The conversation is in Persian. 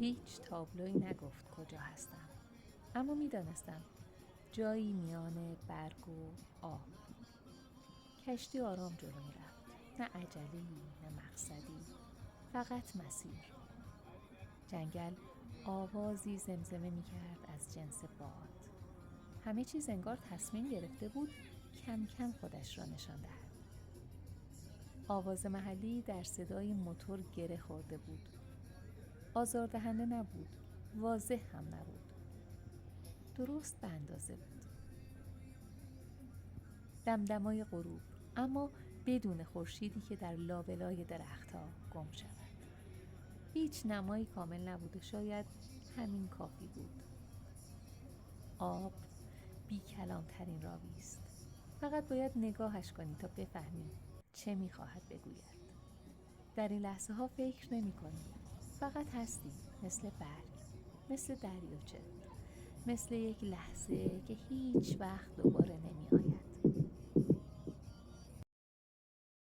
هیچ تابلویی نگفت کجا هستم، اما میدانستم جایی میان برگ و آب. کشتی آرام جلو میرفت، نه عجله‌ای نه مقصدی، فقط مسیر. جنگل آوازی زمزمه میکرد از جنس باد. همه چیز انگار تصمیم گرفته بود کم کم خودش را نشان دهد. آواز محلی در صدای موتور گره خورده بود. آزاردهنده نبود، واضح هم نبود. درست به اندازه بود. دمدمای غروب، اما بدون خورشیدی که در لابلای درختها گم شود. هیچ نمایی کامل نبود و شاید همین کافی بود. آب بی کلام ترین راوی است. فقط باید نگاهش کنی تا بفهمی چه میخواهد بگوید. در این لحظه ها فکر نمی کنی. فقط هستی، مثل برگ، مثل دریاچه، مثل یک لحظه که هیچ وقت دوباره